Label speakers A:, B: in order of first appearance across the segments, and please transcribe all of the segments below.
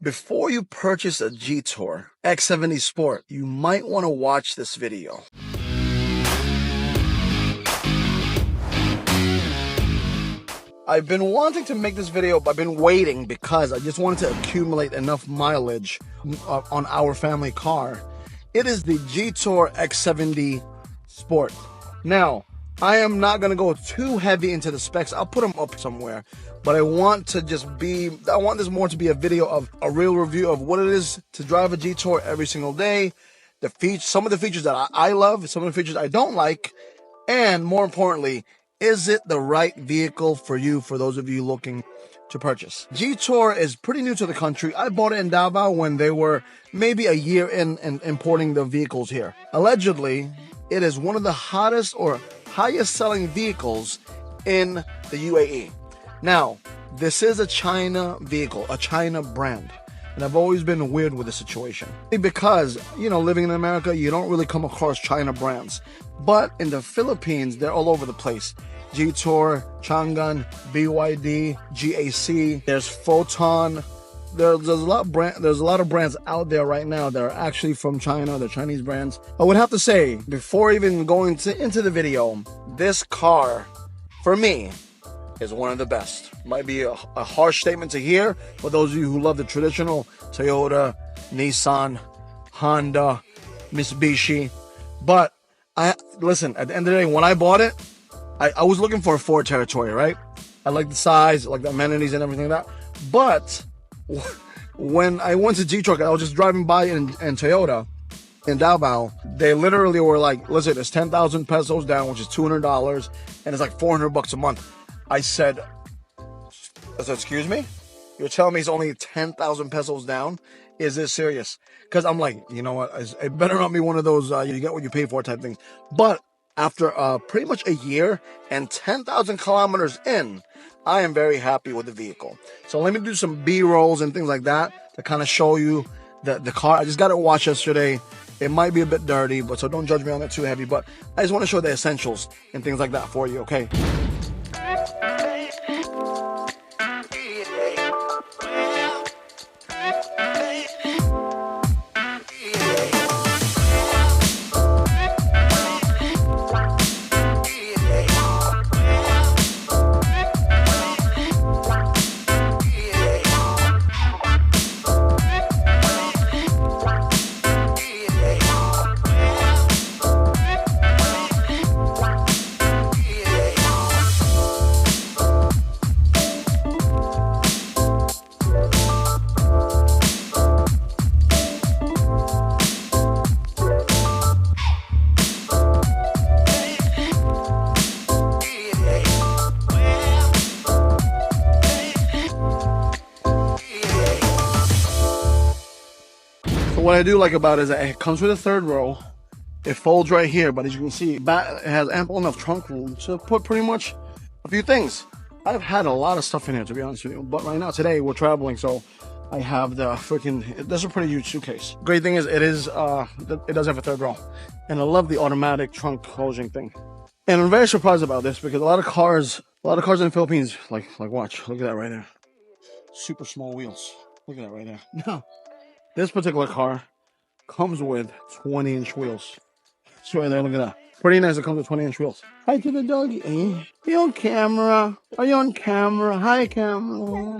A: Before you purchase a Jetour X70 Sport, you might want to watch this video. I've been wanting to make this video, but I've been waiting because I just wanted to accumulate enough mileage on our family car. It is the Jetour X70 Sport. Now, I am not going to go too heavy into the specs. I'll put them up somewhere. But I want this more to be a video of a real review of what it is to drive a Jetour every single day. Some of the features that I love, some of the features I don't like. And more importantly, is it the right vehicle for you, for those of you looking to purchase? Jetour is pretty new to the country. I bought it in Davao when they were maybe a year in importing the vehicles here. Allegedly, it is one of the hottest or highest selling vehicles in the UAE. Now, this is a China vehicle, a China brand. And I've always been weird with the situation. Because, living in America, you don't really come across China brands. But in the Philippines, they're all over the place. Jetour, Chang'an, BYD, GAC, there's Photon. There's a lot of brands out there right now that are actually from China. They're Chinese brands. I would have to say, before even going into the video, this car, for me, is one of the best. Might be a harsh statement to hear for those of you who love the traditional Toyota, Nissan, Honda, Mitsubishi. But listen, at the end of the day, when I bought it, I was looking for a Ford territory, right? I like the size, I like the amenities and everything like that. But when I went to Jetour, I was just driving by in Toyota in Davao. They literally were like, listen, it's 10,000 pesos down, which is $200, and it's like $400 a month. I said, excuse me? You're telling me it's only 10,000 pesos down? Is this serious? Because I'm like, you know what? It better not be one of those you get what you pay for type things. But after pretty much a year and 10,000 kilometers in, I am very happy with the vehicle. So let me do some B-rolls and things like that to kind of show you the car. I just got it washed yesterday. It might be a bit dirty, but so don't judge me on it too heavy. But I just want to show the essentials and things like that for you, okay? What I do like about it is that it comes with a third row. It folds right here, but as you can see, it has ample enough trunk room to put pretty much a few things. I've had a lot of stuff in here, to be honest with you, but right now, today, we're traveling, so I have the freaking, that's a pretty huge suitcase. Great thing is, it does have a third row, and I love the automatic trunk closing thing. And I'm very surprised about this, because a lot of cars in the Philippines, like watch, look at that right there. Super small wheels. Look at that right there. Now, this particular car comes with 20-inch wheels. It's right there, look at that. Pretty nice, it comes with 20-inch wheels. Hi to the doggy. Are you on camera? Are you on camera? Hi, camera.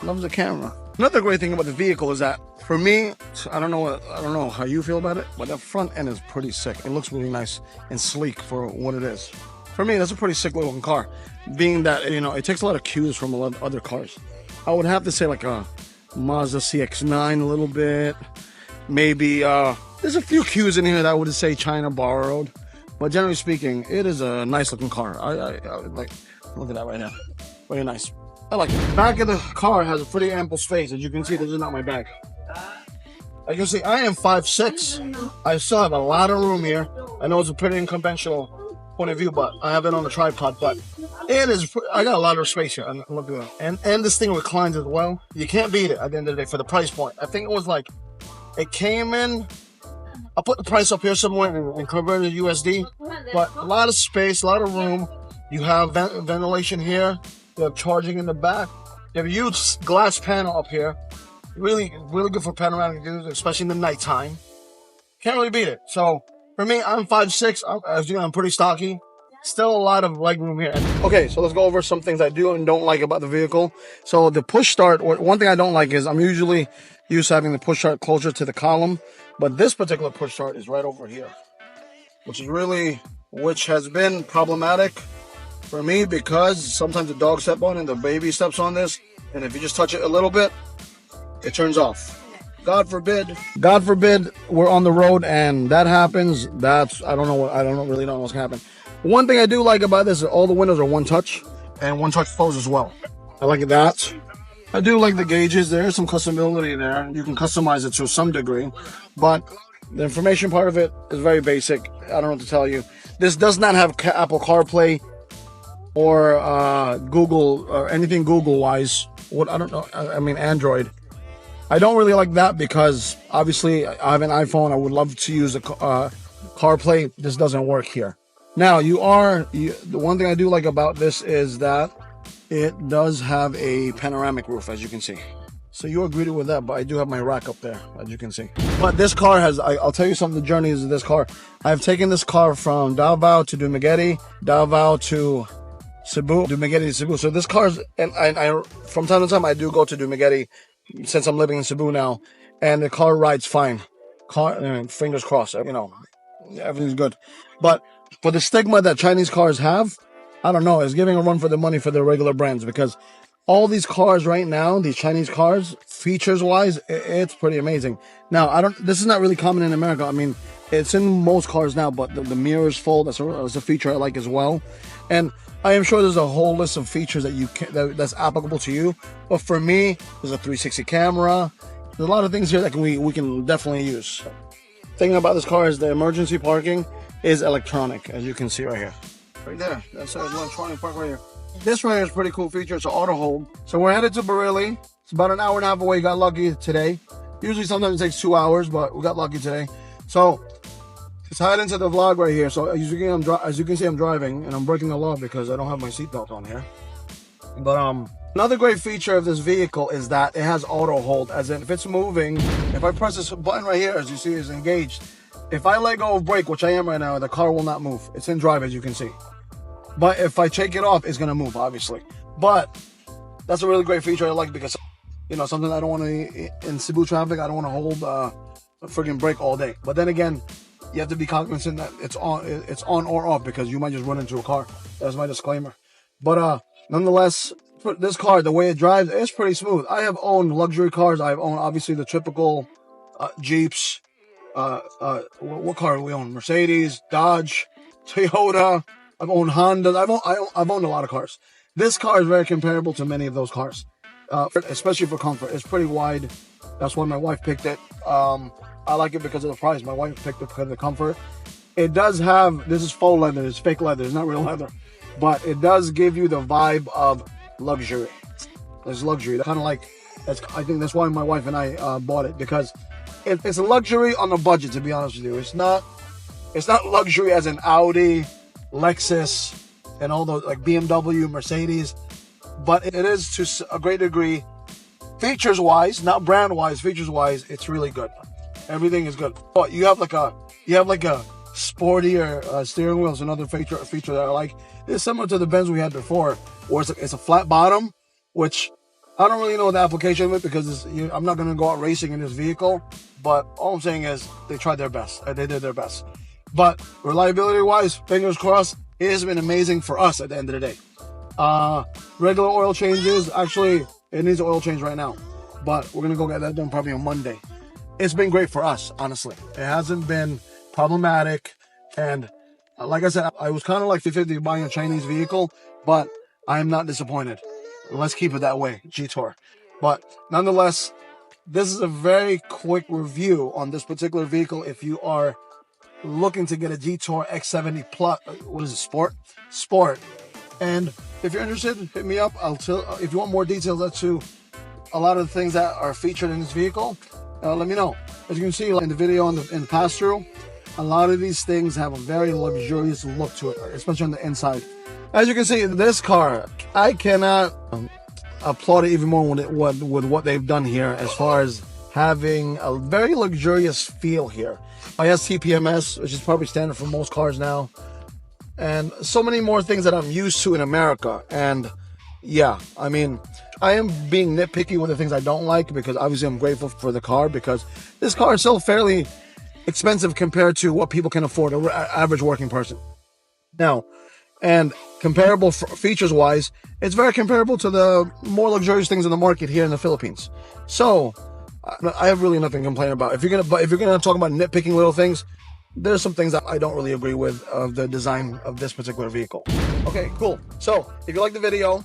A: Loves the camera. Another great thing about the vehicle is that, for me, I don't know how you feel about it, but the front end is pretty sick. It looks really nice and sleek for what it is. For me, that's a pretty sick looking car. Being that, it takes a lot of cues from a lot of other cars. I would have to say like a Mazda CX-9 a little bit. Maybe, there's a few cues in here that I would say China borrowed. But generally speaking, it is a nice looking car. I like, look at that right now. Very nice. I like it. Back of the car has a pretty ample space. As you can see, this is not my bag. As you can see, I am 5'6". I still have a lot of room here. I know it's a pretty unconventional point of view, but I have it on the tripod. But it is, I got a lot of space here. And look at that. And this thing reclines as well. You can't beat it at the end of the day for the price point. I think it was like, it came in, I'll put the price up here somewhere and convert it to USD. But a lot of space, a lot of room. You have ventilation here. You have charging in the back. You have a huge glass panel up here. Really good for panoramic views, especially in the nighttime. Can't really beat it. So for me, I'm 5'6". As you know, I'm pretty stocky. Still a lot of leg room here. Okay, so let's go over some things I do and don't like about the vehicle. So the push start, one thing I don't like is I'm usually used to having the push start closer to the column, but this particular push start is right over here, which has been problematic for me because sometimes the dog steps on and the baby steps on this, and if you just touch it a little bit, it turns off. God forbid we're on the road and that happens. I don't really know what's gonna happen. One thing I do like about this is all the windows are one touch and one touch close as well. I like that. I do like the gauges. There is some customability there. You can customize it to some degree, but the information part of it is very basic. I don't know what to tell you. This does not have Apple CarPlay or Google or anything Google wise. I don't know. I mean Android. I don't really like that because obviously I have an iPhone. I would love to use a CarPlay. This doesn't work here. Now the one thing I do like about this is that it does have a panoramic roof, as you can see. So you are greeted with that, but I do have my rack up there, as you can see. But this car I'll tell you some of the journeys of this car. I've taken this car from Davao to Dumaguete, Davao to Cebu, Dumaguete to Cebu. So this car's, and I from time to time I do go to Dumaguete since I'm living in Cebu now, and the car rides fine. Fingers crossed, everything's good. But for the stigma that Chinese cars have, I don't know, it's giving a run for the money for the regular brands, because all these cars right now, these Chinese cars, features wise, it's pretty amazing. Now, this is not really common in America. I mean, it's in most cars now, but the mirrors fold. That's a feature I like as well. And I am sure there's a whole list of features that's applicable to you. But for me, there's a 360 camera. There's a lot of things here that we can definitely use. Thing about this car is the emergency parking is electronic, as you can see right here. Right there. That's an electronic park right here. This right here is a pretty cool feature. It's an auto hold. So we're headed to Bareilly. It's about an hour and a half away. Got lucky today. Usually sometimes it takes 2 hours, but we got lucky today. So let's head into the vlog right here. So as you can see, I'm driving and I'm breaking the law because I don't have my seatbelt on here. But another great feature of this vehicle is that it has auto hold, as in if it's moving, if I press this button right here, as you see, is engaged. If I let go of brake, which I am right now, the car will not move. It's in drive, as you can see. But if I take it off, it's gonna move, obviously. But that's a really great feature I like because, something I don't want to, in Cebu traffic, I don't want to hold a friggin' brake all day. But then again, you have to be cognizant that it's on or off because you might just run into a car. That's my disclaimer. But nonetheless, for this car, the way it drives, it's pretty smooth. I have owned luxury cars. I've owned obviously the typical Jeeps. What car do we own? Mercedes, Dodge, Toyota. I've owned Honda. I've owned a lot of cars. This car is very comparable to many of those cars, especially for comfort. It's pretty wide. That's why my wife picked it. I like it because of the price. My wife picked it because of the comfort. It does have, this is faux leather. It's fake leather. It's not real leather. But it does give you the vibe of luxury. It's luxury. Kind of like, I think that's why my wife and I bought it, because it's a luxury on a budget, to be honest with you. It's not luxury as an Audi, Lexus, and all those, like BMW, Mercedes. But it is to a great degree, features wise, not brand wise, features wise, it's really good. Everything is good. But you have like a sportier steering wheel. Is another feature that I like. It's similar to the Benz we had before, where it's a flat bottom, which I don't really know the application of it because I'm not going to go out racing in this vehicle. But all I'm saying is they tried their best. They did their best. But reliability wise, fingers crossed, it has been amazing for us at the end of the day. Regular oil changes, actually it needs an oil change right now, but we're gonna go get that done probably on Monday. It's been great for us, honestly. It hasn't been problematic, and like I said, I was kind of like 50-50 buying a Chinese vehicle, but I am not disappointed. Let's keep it that way, Jetour. But nonetheless, this is a very quick review on this particular vehicle. If you are looking to get a Jetour X70 Plus, what is it, Sport. And if you're interested, hit me up. If you want more details as to a lot of the things that are featured in this vehicle, let me know. As you can see in the video in the pass-through, a lot of these things have a very luxurious look to it, especially on the inside. As you can see, this car, I cannot applaud it even more with what they've done here as far as having a very luxurious feel here. TPMS, which is probably standard for most cars now, and so many more things that I'm used to in America. And yeah, I mean, I am being nitpicky with the things I don't like, because obviously I'm grateful for the car, because this car is still fairly expensive compared to what people can afford, an average working person. Now, and comparable features wise, it's very comparable to the more luxurious things in the market here in the Philippines. So I have really nothing to complain about. If you're gonna talk about nitpicking little things, there's some things that I don't really agree with of the design of this particular vehicle. Okay, cool. So if you like the video,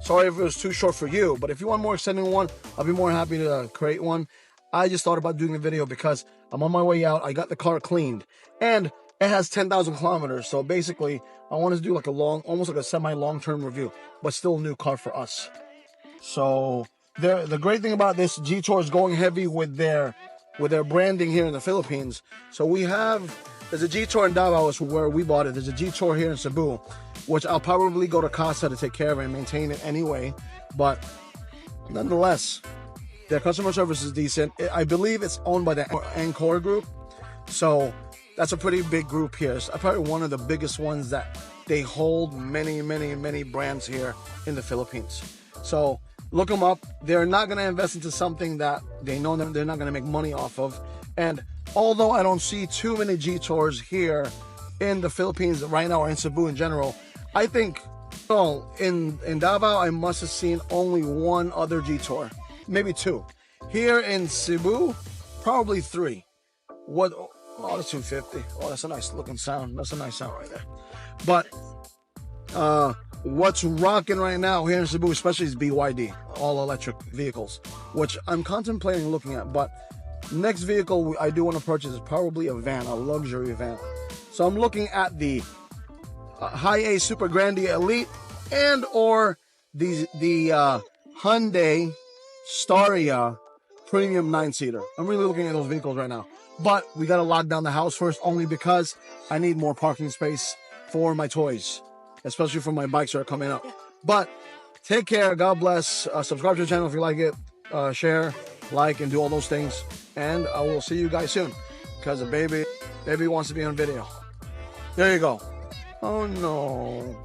A: sorry if it was too short for you, but if you want more extended one, I'll be more happy to create one. I just thought about doing a video because I'm on my way out. I got the car cleaned, and it has 10,000 kilometers. So basically, I wanted to do like almost like a semi-long-term review, but still a new car for us. So the great thing about this Jetour is going heavy with their branding here in the Philippines. So there's a Jetour in Davao, is where we bought it. There's a Jetour here in Cebu, which I'll probably go to Casa to take care of and maintain it anyway. But nonetheless, their customer service is decent. I believe it's owned by the Encore group. So that's a pretty big group here. It's probably one of the biggest ones that they hold many, many, many brands here in the Philippines. So look them up. They're not going to invest into something that they know they're not going to make money off of. And although I don't see too many Jetours here in the Philippines right now, or in Cebu in general, I think, well, in Davao, I must have seen only one other Jetour, maybe two. Here in Cebu, probably three. Oh, that's 250. Oh, that's a nice looking sound. That's a nice sound right there. But what's rocking right now here in Cebu, especially, is BYD, all electric vehicles, which I'm contemplating looking at. But next vehicle I do want to purchase is probably a van, a luxury van. So I'm looking at the High-A Super Grande Elite and or the Hyundai Staria Premium 9-seater. I'm really looking at those vehicles right now. But we got to lock down the house first, only because I need more parking space for my toys, especially for my bikes that are coming up. But take care. God bless. Subscribe to the channel if you like it. Share, like, and do all those things. And I will see you guys soon, because the baby wants to be on video. There you go. Oh no.